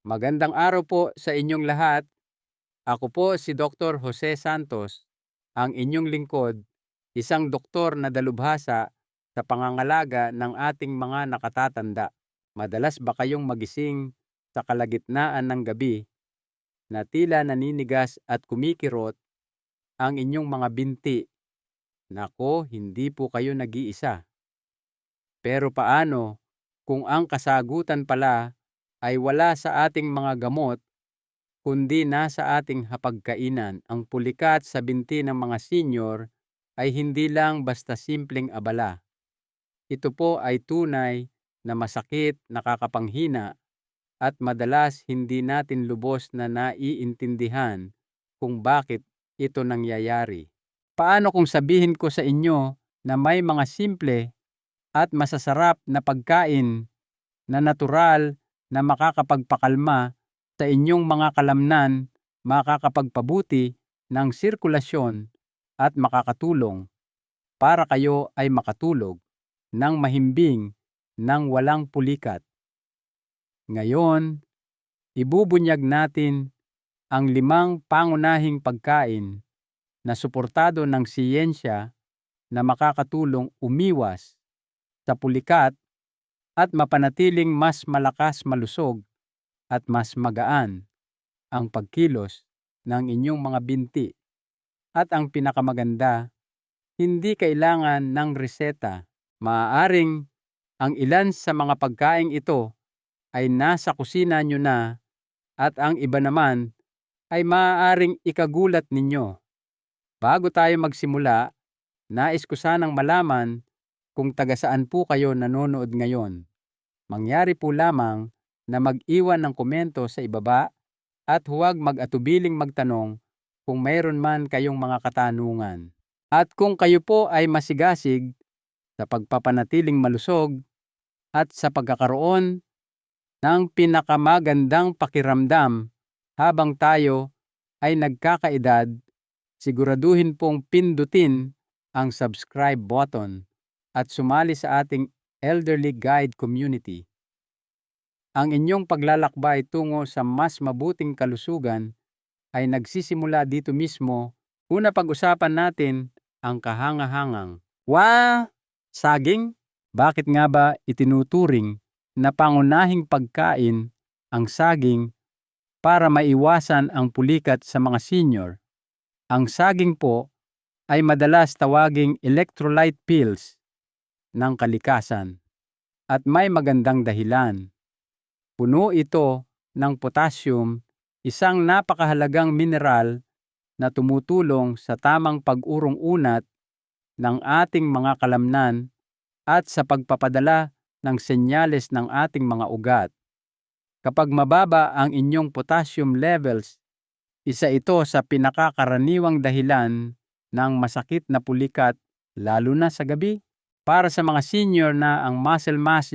Magandang araw po sa inyong lahat. Ako po si Dr. Jose Santos, ang inyong lingkod, isang doktor na dalubhasa sa pangangalaga ng ating mga nakatatanda. Madalas ba kayong magising sa kalagitnaan ng gabi na tila naninigas at kumikirot ang inyong mga binti? Nako, hindi po kayo nag-iisa. Pero paano kung ang kasagutan pala ay wala sa ating mga gamot kundi nasa ating hapagkainan? Ang pulikat sa binti ng mga senior ay hindi lang basta simpleng abala. Ito po ay tunay na masakit, nakakapanghina, at madalas hindi natin lubos na naiintindihan kung bakit ito nangyayari. Paano kung sabihin ko sa inyo na may mga simple at masasarap na pagkain na natural na makakapagpakalma sa inyong mga kalamnan, makakapagpabuti ng sirkulasyon at makakatulong para kayo ay makatulog ng mahimbing ng walang pulikat? Ngayon, ibubunyag natin ang 5 pangunahing pagkain na suportado ng siyensya na makakatulong umiwas sa pulikat at mapanatiling mas malakas malusog at mas magaan ang pagkilos ng inyong mga binti. At ang pinakamaganda, hindi kailangan ng reseta. Maaaring ang ilan sa mga pagkaing ito ay nasa kusina nyo na at ang iba naman ay maaaring ikagulat ninyo. Bago tayo magsimula, nais ko sanang malaman kung taga saan po kayo nanonood ngayon. Mangyari po lamang na mag-iwan ng komento sa ibaba at huwag mag-atubiling magtanong kung mayroon man kayong mga katanungan. At kung kayo po ay masigasig sa pagpapanatiling malusog at sa pagkakaroon ng pinakamagandang pakiramdam habang tayo ay nagkakaedad, siguraduhin pong pindutin ang subscribe button at sumali sa ating Elderly Guide Community. Ang inyong paglalakbay tungo sa mas mabuting kalusugan ay nagsisimula dito mismo. Una, pag-usapan natin ang kahangahangang saging. Bakit nga ba itinuturing na pangunahing pagkain ang saging para maiwasan ang pulikat sa mga senior? Ang saging po ay madalas tawaging electrolyte pills ng kalikasan at may magandang dahilan. Puno ito ng potassium, isang napakahalagang mineral na tumutulong sa tamang pag-urong-unat ng ating mga kalamnan at sa pagpapadala ng senyales ng ating mga ugat. Kapag mababa ang inyong potassium levels, isa ito sa pinakakaraniwang dahilan ng masakit na pulikat, lalo na sa gabi. Para sa mga senior na ang muscle mass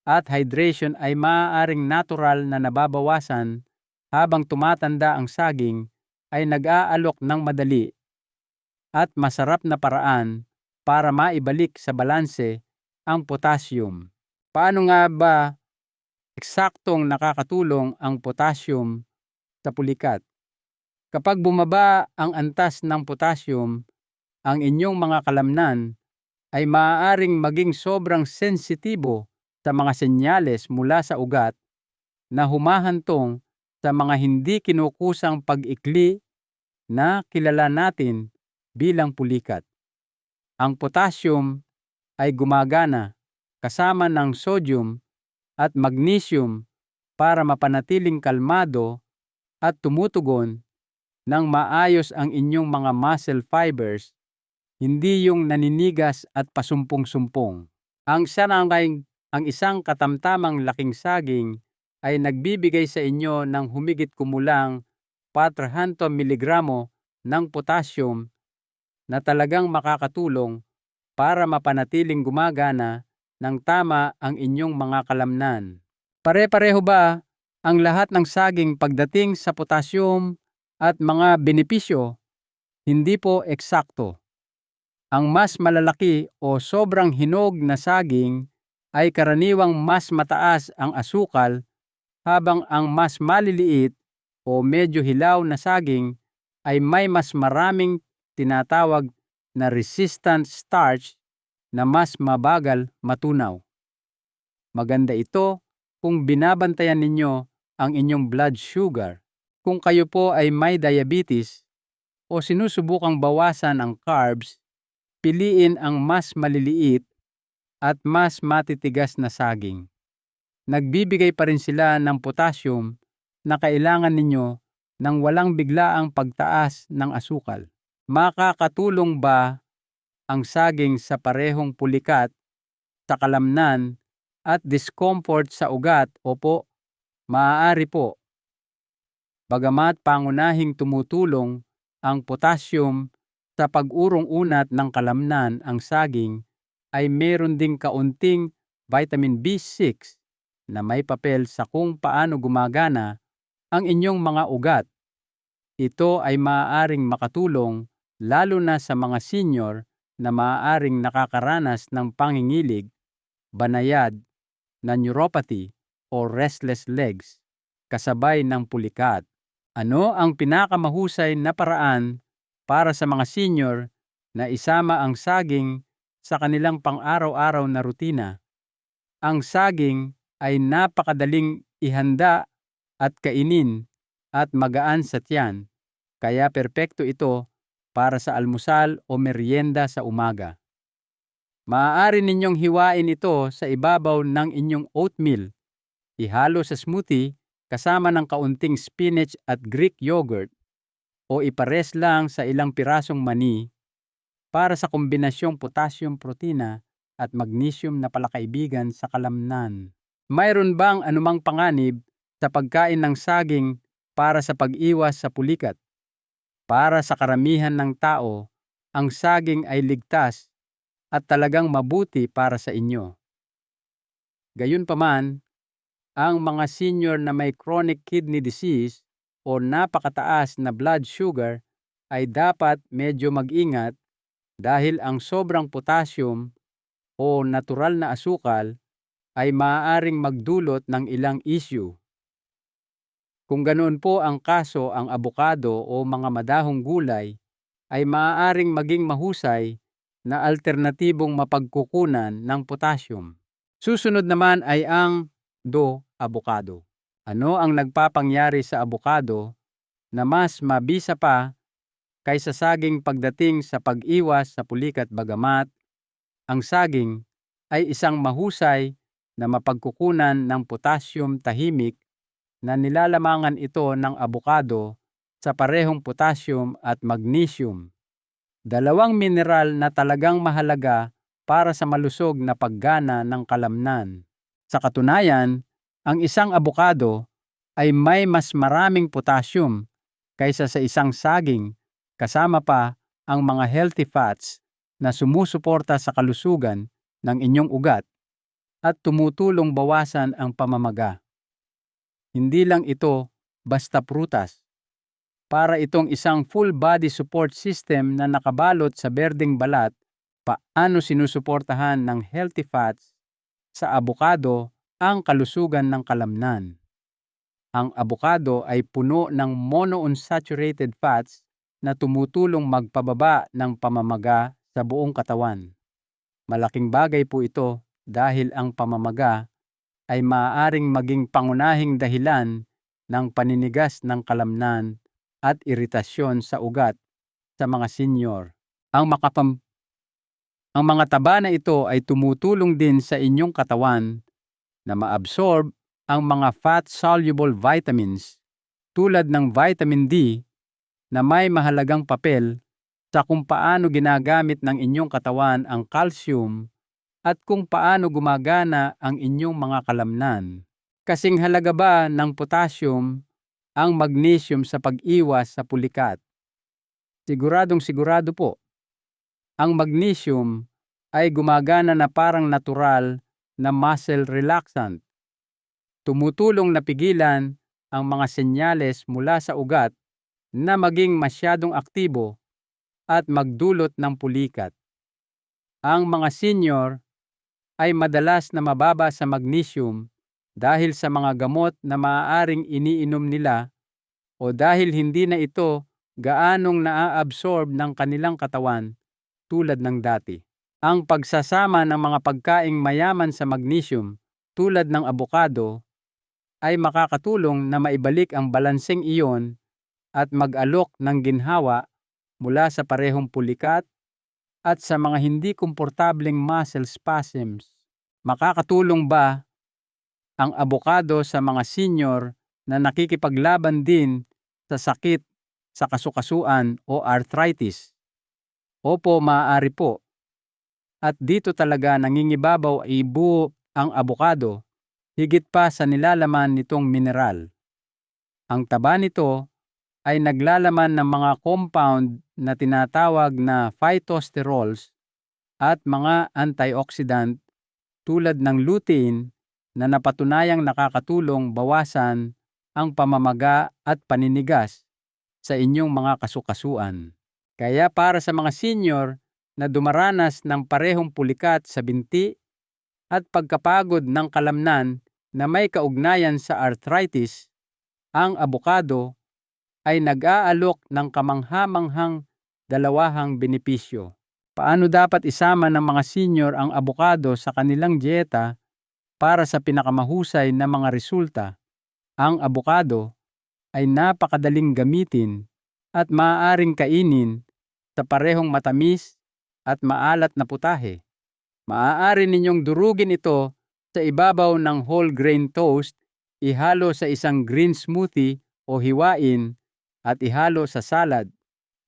at hydration ay maaaring natural na nababawasan, habang tumatanda ang saging ay nag-aalok ng madali at masarap na paraan para maibalik sa balanse ang potassium. Paano nga ba eksaktong nakakatulong ang potassium sa pulikat? Kapag bumaba ang antas ng potassium, ang inyong mga kalamnan ay maaaring maging sobrang sensitibo sa mga senyales mula sa ugat na humahantong sa mga hindi kinukusang pag-ikli na kilala natin bilang pulikat. Ang potassium ay gumagana kasama ng sodium at magnesium para mapanatiling kalmado at tumutugon ng maayos ang inyong mga muscle fibers, hindi yung naninigas at pasumpong-sumpong. Ang isang katamtamang laking saging ay nagbibigay sa inyo ng humigit kumulang 400 miligramo ng potassium na talagang makakatulong para mapanatiling gumagana ng tama ang inyong mga kalamnan. Pare-pareho ba ang lahat ng saging pagdating sa potassium at mga benepisyo? Hindi po eksakto. Ang mas malalaki o sobrang hinog na saging ay karaniwang mas mataas ang asukal, habang ang mas maliliit o medyo hilaw na saging ay may mas maraming tinatawag na resistant starch na mas mabagal matunaw. Maganda ito kung binabantayan ninyo ang inyong blood sugar. Kung kayo po ay may diabetes o sinusubukang bawasan ang carbs, piliin ang mas maliliit at mas matitigas na saging. Nagbibigay pa rin sila ng potassium na kailangan ninyo nang walang biglaang pagtaas ng asukal. Makakatulong ba ang saging sa parehong pulikat, sa kalamnan, at discomfort sa ugat? Opo, maaari po. Bagamat pangunahing tumutulong ang potassium sa pag-urong-unat ng kalamnan, ang saging ay meron ding kaunting vitamin B6 na may papel sa kung paano gumagana ang inyong mga ugat. Ito ay maaaring makatulong lalo na sa mga senior na maaaring nakakaranas ng pangingilig, banayad, na neuropathy o restless legs kasabay ng pulikat. Ano ang pinakamahusay na paraan para sa mga senior na isama ang saging sa kanilang pang-araw-araw na rutina? Ang saging ay napakadaling ihanda at kainin at magaan sa tiyan, kaya perpekto ito para sa almusal o merienda sa umaga. Maaari ninyong hiwain ito sa ibabaw ng inyong oatmeal, ihalo sa smoothie kasama ng kaunting spinach at Greek yogurt, o ipares lang sa ilang pirasong mani para sa kombinasyong potassium, protina at magnesium na palakaibigan sa kalamnan. Mayroon bang anumang panganib sa pagkain ng saging para sa pag-iwas sa pulikat? Para sa karamihan ng tao, ang saging ay ligtas at talagang mabuti para sa inyo. Gayunpaman, ang mga senior na may chronic kidney disease o napakataas na blood sugar ay dapat medyo mag-ingat dahil ang sobrang potassium o natural na asukal ay maaaring magdulot ng ilang issue. Kung ganoon po ang kaso, ang abokado o mga madahong gulay ay maaaring maging mahusay na alternatibong mapagkukunan ng potassium. Susunod naman ay ang avocado. Ano ang nagpapangyari sa abokado na mas mabisa pa kaysa saging pagdating sa pag-iwas sa pulikat? Bagamat ang saging ay isang mahusay na mapagkukunan ng potassium, tahimik na nilalamangan ito ng abokado sa parehong potassium at magnesium, dalawang mineral na talagang mahalaga para sa malusog na paggana ng kalamnan. Sa katunayan, ang isang abokado ay may mas maraming potassium kaysa sa isang saging, kasama pa ang mga healthy fats na sumusuporta sa kalusugan ng inyong ugat at tumutulong bawasan ang pamamaga. Hindi lang ito basta prutas. Para itong isang full body support system na nakabalot sa berdeng balat. Paano sinusuportahan ng healthy fats sa abokado ang kalusugan ng kalamnan? Ang abokado ay puno ng monounsaturated fats na tumutulong magpababa ng pamamaga sa buong katawan. Malaking bagay po ito dahil ang pamamaga ay maaaring maging pangunahing dahilan ng paninigas ng kalamnan at iritasyon sa ugat sa mga senior. Ang mga taba na ito ay tumutulong din sa inyong katawan na maabsorb ang mga fat-soluble vitamins tulad ng vitamin D na may mahalagang papel sa kung paano ginagamit ng inyong katawan ang calcium at kung paano gumagana ang inyong mga kalamnan. Kasing halaga ba ng potassium ang magnesium sa pag-iwas sa pulikat? Siguradong sigurado po. Ang magnesium ay gumagana na parang natural na muscle relaxant. Tumutulong na pigilan ang mga senyales mula sa ugat na maging masyadong aktibo at magdulot ng pulikat. Ang mga senior ay madalas na mababa sa magnesium dahil sa mga gamot na maaaring iniinom nila o dahil hindi na ito gaanong naa-absorb ng kanilang katawan tulad ng dati. Ang pagsasama ng mga pagkaing mayaman sa magnesium tulad ng abokado ay makakatulong na maibalik ang balanseng iyon at mag-alok ng ginhawa mula sa parehong pulikat at sa mga hindi komportableng muscle spasms. Makakatulong ba ang abokado sa mga senior na nakikipaglaban din sa sakit sa kasukasuan o arthritis? Opo, maaari po. At dito talaga nangingibabaw ibuo ang abokado higit pa sa nilalaman nitong mineral. Ang taba nito ay naglalaman ng mga compound na tinatawag na phytosterols at mga antioxidant tulad ng lutein na napatunayang nakakatulong bawasan ang pamamaga at paninigas sa inyong mga kasukasuan. Kaya para sa mga senior na dumaranas ng parehong pulikat sa binti at pagkapagod ng kalamnan na may kaugnayan sa arthritis, ang abokado ay nag-aalok ng kamangha-manghang dalawahang benepisyo. Paano dapat isama ng mga senior ang abokado sa kanilang dieta para sa pinakamahusay na mga resulta? Ang abokado ay napakadaling gamitin at maaaring kainin sa parehong matamis at maalat na putahe. Maaari ninyong durugin ito sa ibabaw ng whole grain toast, ihalo sa isang green smoothie o hiwain at ihalo sa salad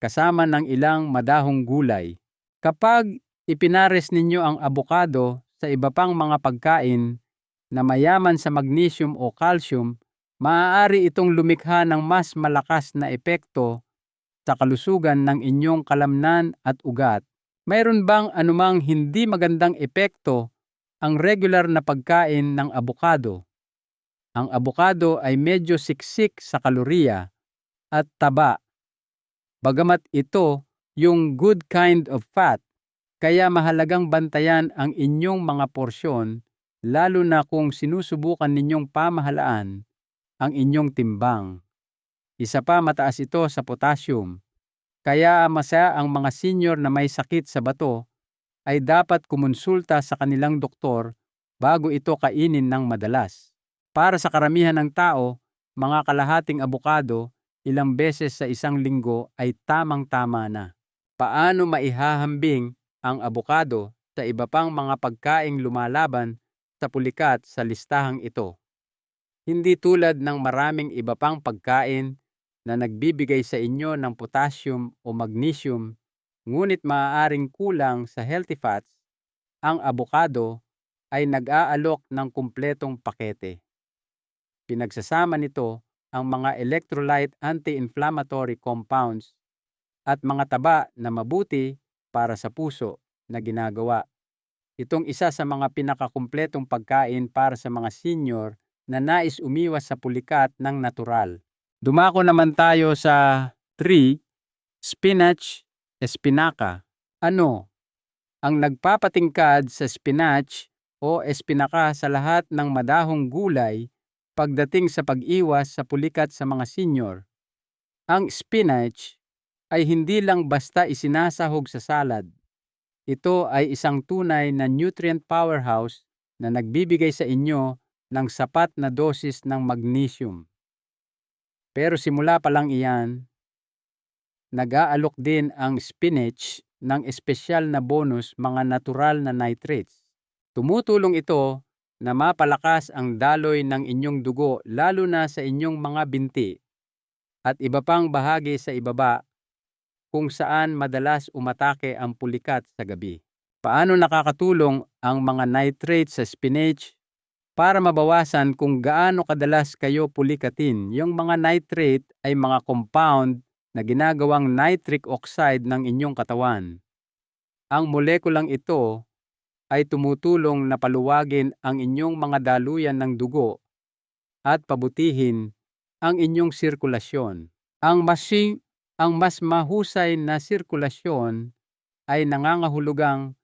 kasama ng ilang madahong gulay. Kapag ipinares ninyo ang abokado sa iba pang mga pagkain na mayaman sa magnesium o calcium, maaari itong lumikha ng mas malakas na epekto sa kalusugan ng inyong kalamnan at ugat. Mayroon bang anumang hindi magandang epekto ang regular na pagkain ng abokado? Ang abokado ay medyo siksik sa kalorya at taba. Bagamat ito yung good kind of fat, kaya mahalagang bantayan ang inyong mga porsyon lalo na kung sinusubukan ninyong pamahalaan ang inyong timbang. Isa pa, mataas ito sa potassium. Kaya masaya ang mga senior na may sakit sa bato ay dapat kumonsulta sa kanilang doktor bago ito kainin ng madalas. Para sa karamihan ng tao, mga kalahating abokado ilang beses sa isang linggo ay tamang-tama na. Paano maihahambing ang abokado sa iba pang mga pagkaing lumalaban sa pulikat sa listahang ito? Hindi tulad ng maraming iba pang pagkain na nagbibigay sa inyo ng potassium o magnesium, ngunit maaaring kulang sa healthy fats, ang abokado ay nag-aalok ng kumpletong pakete. Pinagsasama nito ang mga electrolyte anti-inflammatory compounds at mga taba na mabuti para sa puso na ginagawa. Itong isa sa mga pinakakumpletong pagkain para sa mga senior na nais umiwas sa pulikat ng natural. Dumako naman tayo sa 3, spinach, espinaca. Ano ang nagpapatingkad sa spinach o espinaca sa lahat ng madahong gulay pagdating sa pag-iwas sa pulikat sa mga senior? Ang spinach ay hindi lang basta isinasahog sa salad. Ito ay isang tunay na nutrient powerhouse na nagbibigay sa inyo ng sapat na dosis ng magnesium. Pero simula pa lang iyan, nag-aalok din ang spinach ng espesyal na bonus mga natural na nitrates. Tumutulong ito na mapalakas ang daloy ng inyong dugo lalo na sa inyong mga binti at iba pang bahagi sa ibaba kung saan madalas umatake ang pulikat sa gabi. Paano nakakatulong ang mga nitrates sa spinach? Para mabawasan kung gaano kadalas kayo pulikatin, yung mga nitrate ay mga compound na ginagawang nitric oxide ng inyong katawan. Ang molekulang ito ay tumutulong na paluwagin ang inyong mga daluyan ng dugo at pabutihin ang inyong sirkulasyon. Ang mas mahusay na sirkulasyon ay nangangahulugang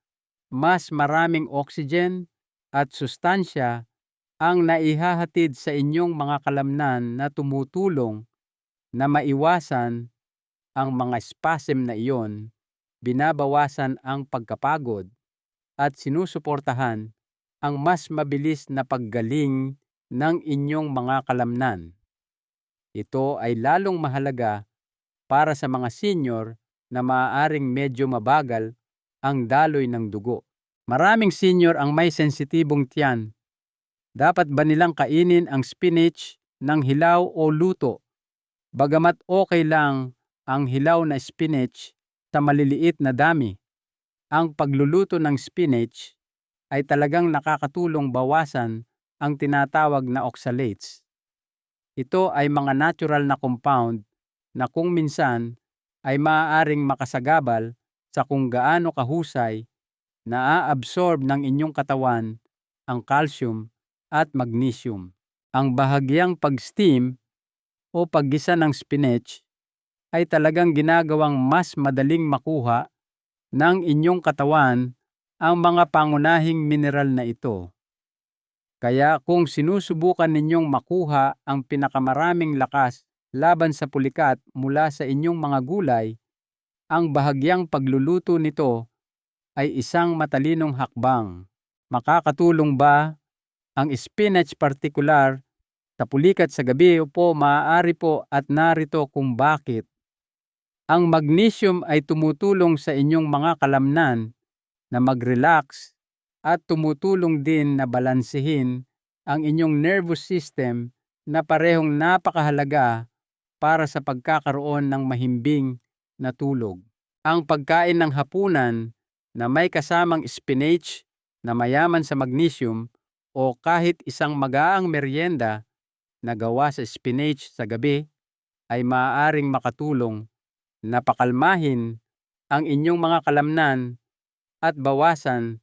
mas maraming oxygen at sustansya ang naihahatid sa inyong mga kalamnan na tumutulong na maiwasan ang mga spasm na iyon, binabawasan ang pagkapagod, at sinusuportahan ang mas mabilis na paggaling ng inyong mga kalamnan. Ito ay lalong mahalaga para sa mga senior na maaaring medyo mabagal ang daloy ng dugo. Maraming senior ang may sensitibong tiyan. Dapat ba nilang kainin ang spinach ng hilaw o luto? Bagamat okay lang ang hilaw na spinach sa maliliit na dami, ang pagluluto ng spinach ay talagang nakakatulong bawasan ang tinatawag na oxalates. Ito ay mga natural na compound na kung minsan ay maaaring makasagabal sa kung gaano kahusay na-absorb ng inyong katawan ang calcium at magnesium. Ang bahagyang pag-steam o paggisa ng spinach ay talagang ginagawang mas madaling makuha ng inyong katawan ang mga pangunahing mineral na ito. Kaya kung sinusubukan ninyong makuha ang pinakamaraming lakas laban sa pulikat mula sa inyong mga gulay, ang bahagyang pagluluto nito ay isang matalinong hakbang. Makakatulong ba ang spinach partikular sa pulikat sa gabi? Po, maaari po, at narito kung bakit. Ang magnesium ay tumutulong sa inyong mga kalamnan na mag-relax at tumutulong din na balansehin ang inyong nervous system na parehong napakahalaga para sa pagkakaroon ng mahimbing na tulog. Ang pagkain ng hapunan na may kasamang spinach na mayaman sa magnesium o kahit isang magaang merienda na gawa sa spinach sa gabi ay maaaring makatulong na pakalmahin ang inyong mga kalamnan at bawasan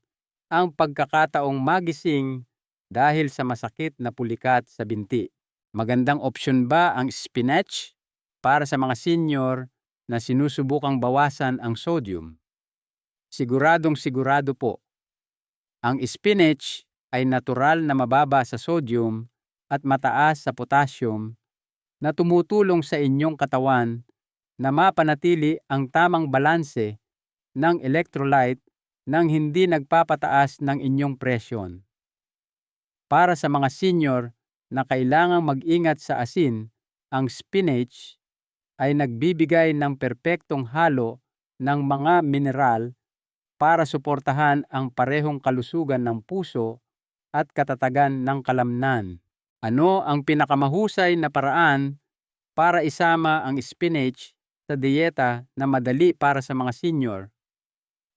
ang pagkakataong magising dahil sa masakit na pulikat sa binti. Magandang opsyon ba ang spinach para sa mga senior na sinusubukang bawasan ang sodium? Siguradong sigurado po. Ang spinach ay natural na mababa sa sodium at mataas sa potassium na tumutulong sa inyong katawan na mapanatili ang tamang balanse ng electrolyte nang hindi nagpapataas ng inyong presyon. Para sa mga senior na kailangang mag-ingat sa asin, ang spinach ay nagbibigay ng perpektong halo ng mga mineral para suportahan ang parehong kalusugan ng puso at katatagan ng kalamnan. Ano ang pinakamahusay na paraan para isama ang spinach sa dieta na madali para sa mga senior?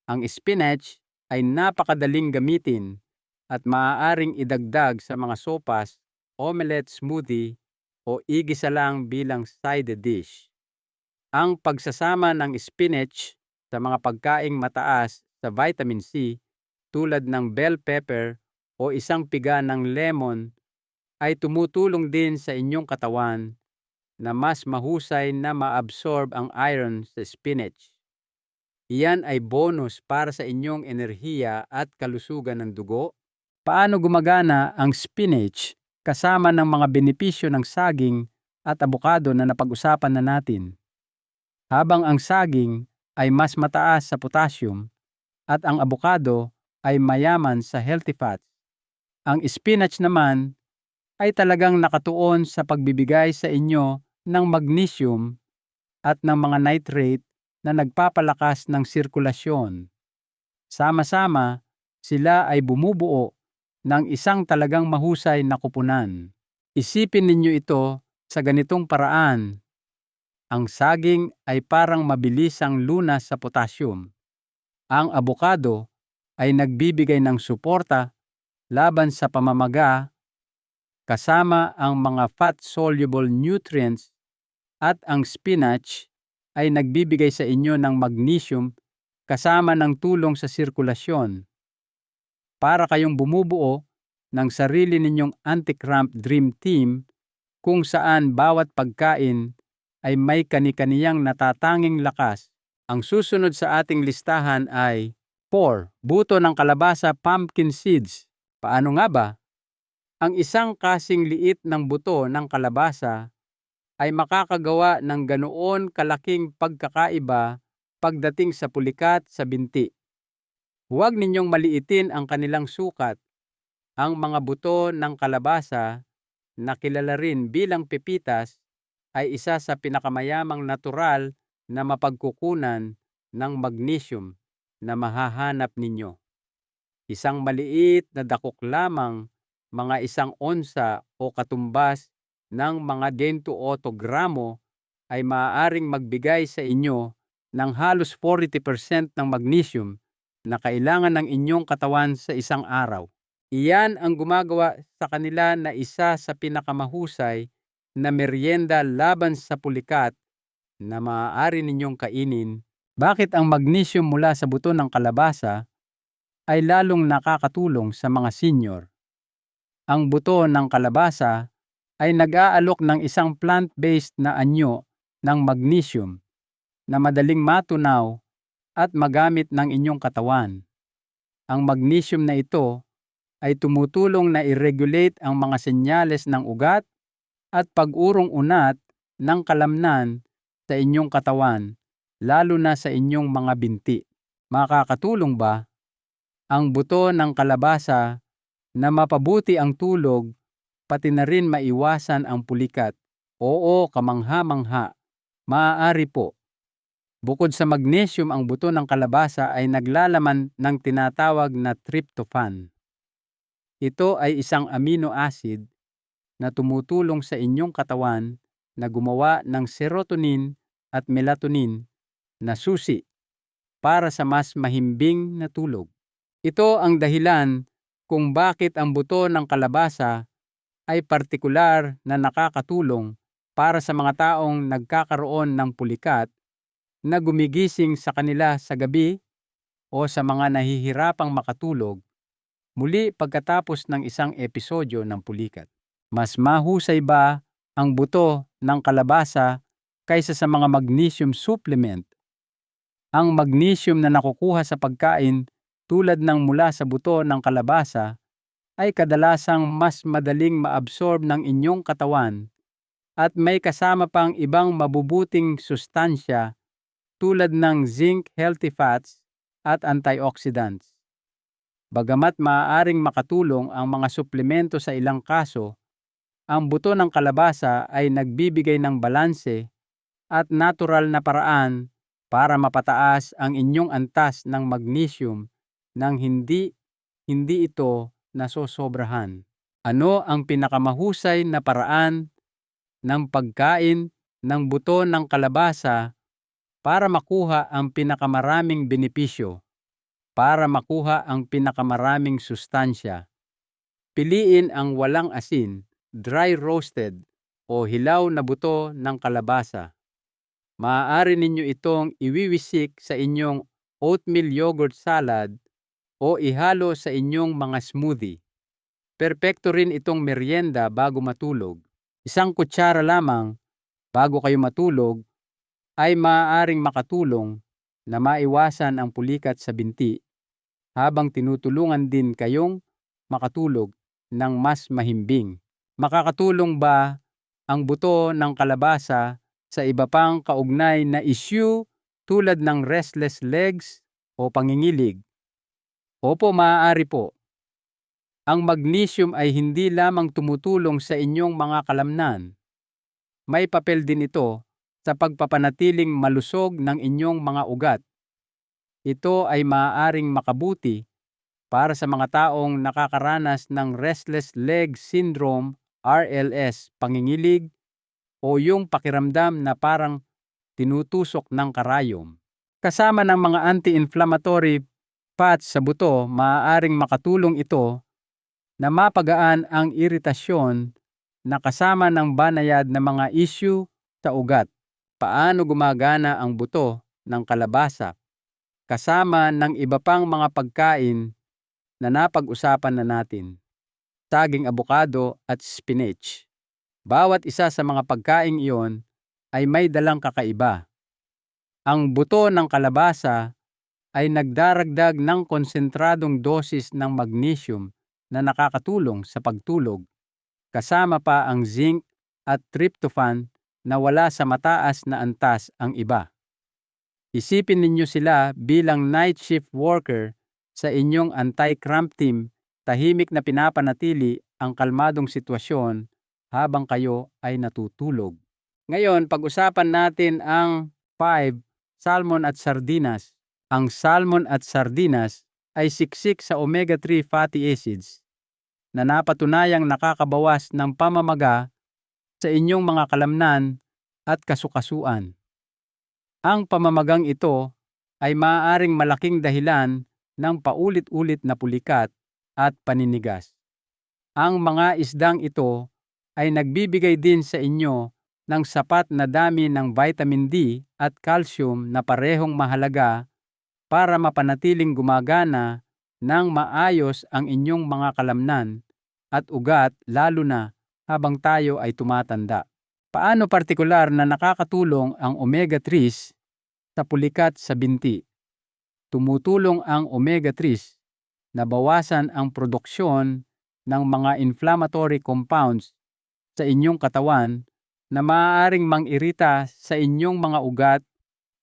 Ang spinach ay napakadaling gamitin at maaaring idagdag sa mga sopas, omelette, smoothie o igisa lang bilang side dish. Ang pagsasama ng spinach sa mga pagkaing mataas sa vitamin C tulad ng bell pepper o isang piga ng lemon ay tumutulong din sa inyong katawan na mas mahusay na maabsorb ang iron sa spinach. Iyan ay bonus para sa inyong enerhiya at kalusugan ng dugo. Paano gumagana ang spinach kasama ng mga benepisyo ng saging at abukado na napag-usapan na natin? Habang ang saging ay mas mataas sa potassium at ang abukado ay mayaman sa healthy fats, ang spinach naman ay talagang nakatuon sa pagbibigay sa inyo ng magnesium at ng mga nitrate na nagpapalakas ng sirkulasyon. Sama-sama, sila ay bumubuo ng isang talagang mahusay na kupunan. Isipin ninyo ito sa ganitong paraan. Ang saging ay parang mabilisang lunas sa potassium. Ang abukado ay nagbibigay ng suporta laban sa pamamaga kasama ang mga fat-soluble nutrients, at ang spinach ay nagbibigay sa inyo ng magnesium kasama ng tulong sa sirkulasyon. Para kayong bumubuo ng sarili ninyong anti-cramp dream team kung saan bawat pagkain ay may kani-kaniyang natatanging lakas. Ang susunod sa ating listahan ay 4. Buto ng kalabasa pumpkin seeds. Paano nga ba? Ang isang kasing liit ng buto ng kalabasa ay makakagawa ng ganoon kalaking pagkakaiba pagdating sa pulikat sa binti. Huwag ninyong maliitin ang kanilang sukat. Ang mga buto ng kalabasa, na kilala rin bilang pepitas, ay isa sa pinakamayamang natural na mapagkukunan ng magnesium na mahahanap ninyo. Isang maliit na dakok lamang, mga 1 onsa o katumbas ng mga 108 gramo, ay maaaring magbigay sa inyo ng halos 40% ng magnesium na kailangan ng inyong katawan sa isang araw. Iyan ang gumagawa sa kanila na isa sa pinakamahusay na meryenda laban sa pulikat na maaari ninyong kainin. Bakit ang magnesium mula sa buto ng kalabasa ay lalong nakakatulong sa mga senior? Ang buto ng kalabasa ay nag-aalok ng isang plant-based na anyo ng magnesium na madaling matunaw at magamit ng inyong katawan. Ang magnesium na ito ay tumutulong na i-regulate ang mga senyales ng ugat at pag-urong-unat ng kalamnan sa inyong katawan, lalo na sa inyong mga binti. Makakatulong ba ang buto ng kalabasa na mapabuti ang tulog, pati na rin maiwasan ang pulikat? Oo, kamangha-mangha. Maaari po. Bukod sa magnesium, ang buto ng kalabasa ay naglalaman ng tinatawag na tryptophan. Ito ay isang amino acid na tumutulong sa inyong katawan na gumawa ng serotonin at melatonin na susi para sa mas mahimbing na tulog. Ito ang dahilan kung bakit ang buto ng kalabasa ay partikular na nakakatulong para sa mga taong nagkakaroon ng pulikat na gumigising sa kanila sa gabi o sa mga nahihirapang makatulog muli pagkatapos ng isang episodyo ng pulikat. Mas mahusay ba ang buto ng kalabasa kaysa sa mga magnesium supplement? Ang magnesium na nakukuha sa pagkain tulad ng mula sa buto ng kalabasa ay kadalasang mas madaling maabsorb ng inyong katawan at may kasama pang ibang mabubuting sustansya tulad ng zinc, healthy fats at antioxidants. Bagamat maaaring makatulong ang mga suplemento sa ilang kaso, ang buto ng kalabasa ay nagbibigay ng balanse at natural na paraan para mapataas ang inyong antas ng magnesium nang hindi ito nasosobrahan. Ano ang pinakamahusay na paraan ng pagkain ng buto ng kalabasa para makuha ang pinakamaraming benepisyo? Para makuha ang pinakamaraming sustansya, piliin ang walang asin, dry roasted o hilaw na buto ng kalabasa. Maaari ninyo itong iwiwisik sa inyong oatmeal yogurt salad o ihalo sa inyong mga smoothie. Perpekto rin itong merienda bago matulog. 1 kutsara lamang bago kayo matulog ay maaaring makatulong na maiwasan ang pulikat sa binti, habang tinutulungan din kayong makatulog ng mas mahimbing. Makakatulong ba ang buto ng kalabasa sa iba pang kaugnay na issue tulad ng restless legs o pangingilig? Opo, maaari po. Ang magnesium ay hindi lamang tumutulong sa inyong mga kalamnan. May papel din ito sa pagpapanatiling malusog ng inyong mga ugat. Ito ay maaaring makabuti para sa mga taong nakakaranas ng restless leg syndrome, RLS, pangingilig, o yung pakiramdam na parang tinutusok ng karayom. Kasama ng mga anti-inflammatory fats sa buto, maaaring makatulong ito na mapagaan ang iritasyon na kasama ng banayad na mga issue sa ugat. Paano gumagana ang buto ng kalabasa kasama ng iba pang mga pagkain na napag-usapan na natin? Saging, abokado at spinach. Bawat isa sa mga pagkaing iyon ay may dalang kakaiba. Ang buto ng kalabasa ay nagdaragdag ng konsentradong dosis ng magnesium na nakakatulong sa pagtulog, kasama pa ang zinc at tryptophan na wala sa mataas na antas ang iba. Isipin ninyo sila bilang night shift worker sa inyong anti-cramp team, tahimik na pinapanatili ang kalmadong sitwasyon habang kayo ay natutulog. Ngayon, pag-usapan natin ang 5 salmon at sardinas. Ang salmon at sardinas ay siksik sa omega-3 fatty acids na napatunayang nakakabawas ng pamamaga sa inyong mga kalamnan at kasukasuan. Ang pamamagang ito ay maaaring malaking dahilan ng paulit-ulit na pulikat at paninigas. Ang mga isdang ito ay nagbibigay din sa inyo ng sapat na dami ng vitamin D at calcium na parehong mahalaga para mapanatiling gumagana ng maayos ang inyong mga kalamnan at ugat, lalo na habang tayo ay tumatanda. Paano partikular na nakakatulong ang omega-3s sa pulikat sa binti? Tumutulong ang omega-3s na bawasan ang produksyon ng mga inflammatory compounds sa inyong katawan na maaaring mang-irita sa inyong mga ugat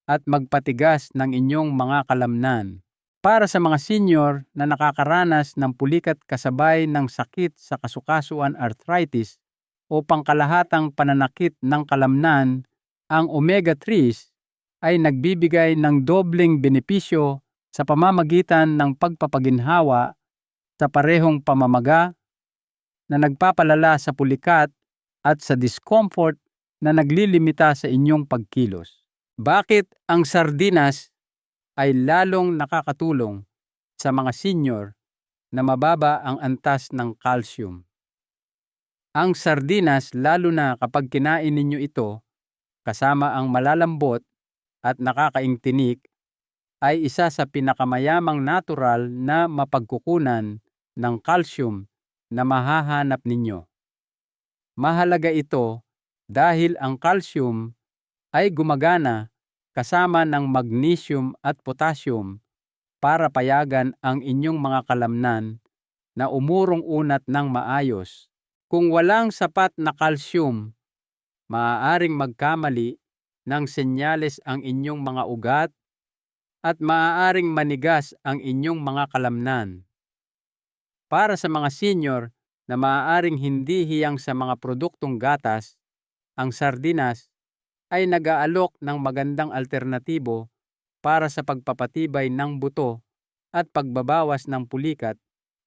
at magpatigas ng inyong mga kalamnan. Para sa mga senior na nakakaranas ng pulikat kasabay ng sakit sa kasukasuan, arthritis o pangkalahatang pananakit ng kalamnan, ang omega-3s ay nagbibigay ng dobleng benepisyo sa pamamagitan ng pagpapaginhawa sa parehong pamamaga na nagpapalala sa pulikat at sa discomfort na naglilimita sa inyong pagkilos. Bakit ang sardinas ay lalong nakakatulong sa mga senior na mababa ang antas ng calcium? Ang sardinas, lalo na kapag kinain ninyo ito kasama ang malalambot at nakakaing tinik, ay isa sa pinakamayamang natural na mapagkukunan ng calcium na mahahanap ninyo. Mahalaga ito dahil ang calcium ay gumagana kasama ng magnesium at potassium para payagan ang inyong mga kalamnan na umurong-unat ng maayos. Kung walang sapat na calcium, maaaring magkamali ng senyales ang inyong mga ugat at maaaring manigas ang inyong mga kalamnan. Para sa mga senior na maaaring hindi hiyang sa mga produktong gatas, ang sardinas ay nag-aalok ng magandang alternatibo para sa pagpapatibay ng buto at pagbabawas ng pulikat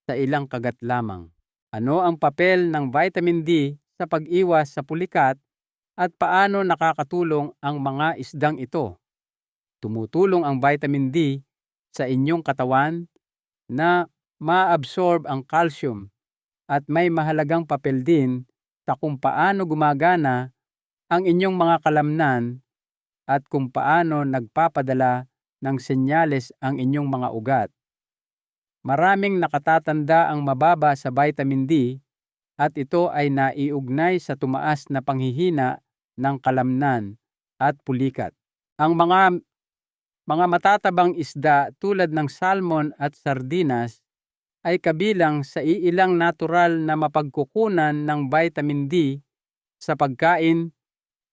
sa ilang kagat lamang. Ano ang papel ng vitamin D sa pag-iwas sa pulikat at paano nakakatulong ang mga isdang ito? Tumutulong ang vitamin D sa inyong katawan na ma-absorb ang calcium at may mahalagang papel din sa kung paano gumagana ang inyong mga kalamnan at kung paano nagpapadala ng senyales ang inyong mga ugat. Maraming nakatatanda ang mababa sa vitamin D at ito ay naiugnay sa tumaas na panghihina ng kalamnan at pulikat. Ang mga matatabang isda tulad ng salmon at sardinas ay kabilang sa iilang natural na mapagkukunan ng vitamin D sa pagkain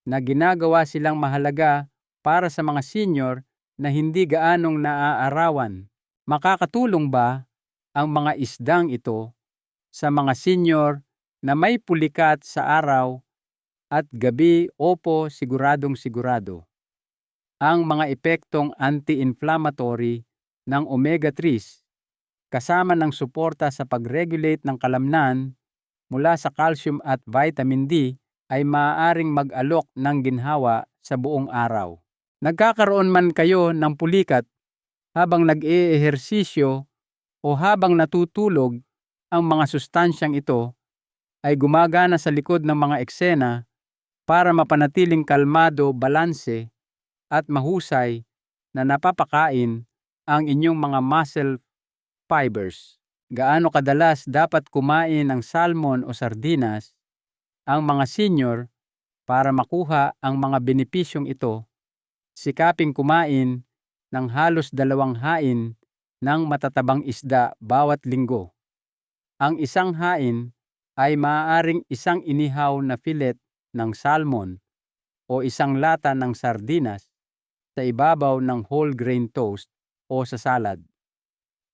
na ginagawa silang mahalaga para sa mga senior na hindi gaanong naaarawan. Makakatulong ba ang mga isdang ito sa mga senior na may pulikat sa araw at gabi? Opo, siguradong sigurado. Ang mga epektong anti-inflammatory ng omega-3s kasama ng suporta sa pag-regulate ng kalamnan mula sa calcium at vitamin D ay maaaring mag-alok ng ginhawa sa buong araw. Nagkakaroon man kayo ng pulikat habang nag-eehersisyo o habang natutulog, ang mga sustansyang ito ay gumagana sa likod ng mga eksena para mapanatiling kalmado, balanse at mahusay na napapakain ang inyong mga muscle fibers. Gaano kadalas dapat kumain ng salmon o sardinas ang mga senior para makuha ang mga benepisyong ito? Sikaping kumain ng halos 2 hain ng matatabang isda bawat linggo. Ang isang hain ay maaaring isang inihaw na filet ng salmon o isang lata ng sardinas sa ibabaw ng whole grain toast o sa salad.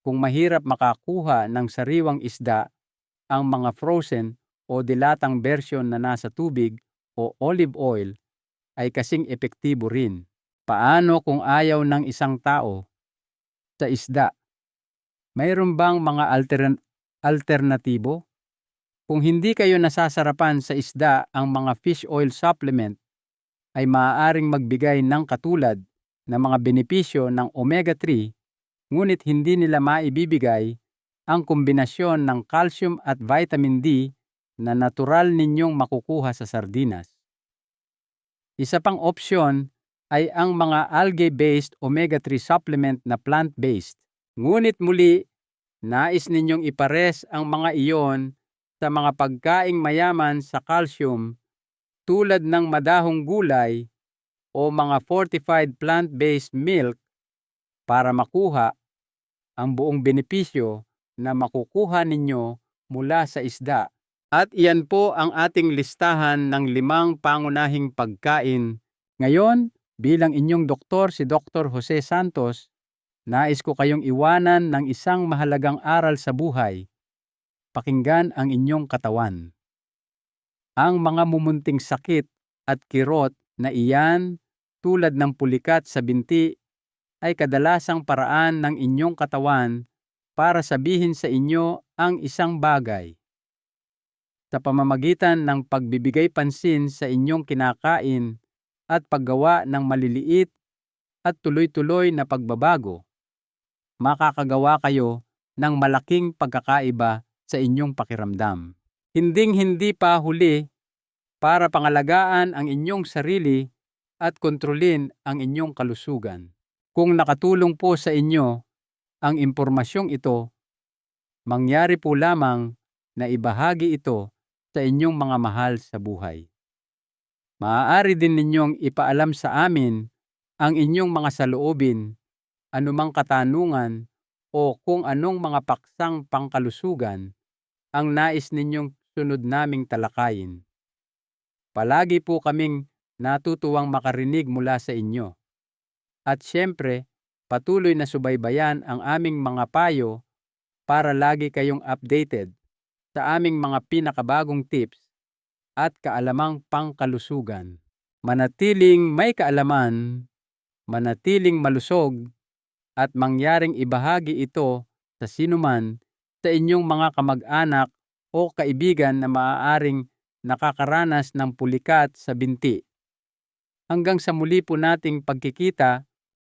Kung mahirap makakuha ng sariwang isda, ang mga frozen o dilatang bersyon na nasa tubig o olive oil ay kasing epektibo rin. Paano kung ayaw ng isang tao sa isda? Mayroon bang mga alternatibo? Kung hindi kayo nasasarapan sa isda, ang mga fish oil supplement ay maaaring magbigay ng katulad na mga benepisyo ng omega-3, ngunit hindi nila maibibigay ang kombinasyon ng calcium at vitamin D na natural ninyong makukuha sa sardinas. Isa pang opsyon ay ang mga algae-based omega-3 supplement na plant-based. Ngunit muli, nais ninyong ipares ang mga iyon sa mga pagkaing mayaman sa calcium tulad ng madahong gulay o mga fortified plant-based milk para makuha ang buong benepisyo na makukuha ninyo mula sa isda. At iyan po ang ating listahan ng 5 pangunahing pagkain. Ngayon, bilang inyong doktor si Dr. Jose Santos, nais ko kayong iwanan ng isang mahalagang aral sa buhay. Pakinggan ang inyong katawan. Ang mga mumunting sakit at kirot na iyan tulad ng pulikat sa binti ay kadalasang paraan ng inyong katawan para sabihin sa inyo ang isang bagay. Sa pamamagitan ng pagbibigay pansin sa inyong kinakain at paggawa ng maliliit at tuloy-tuloy na pagbabago, makakagawa kayo ng malaking pagkakaiba sa inyong pakiramdam. Hinding-hindi pa huli para pangalagaan ang inyong sarili at kontrolin ang inyong kalusugan. Kung nakatulong po sa inyo ang impormasyong ito, mangyari po lamang na ibahagi ito sa inyong mga mahal sa buhay. Maaari din ninyong ipaalam sa amin ang inyong mga saloobin, anumang katanungan o kung anong mga paksang pangkalusugan ang nais ninyong sunod naming talakayin. Palagi po kaming natutuwang makarinig mula sa inyo. At siyempre, patuloy na subaybayan ang aming mga payo para lagi kayong updated sa aming mga pinakabagong tips at kaalamang pangkalusugan. Manatiling may kaalaman, manatiling malusog, at mangyaring ibahagi ito sa sinuman sa inyong mga kamag-anak o kaibigan na maaaring nakakaranas ng pulikat sa binti. Hanggang sa muli po nating pagkikita,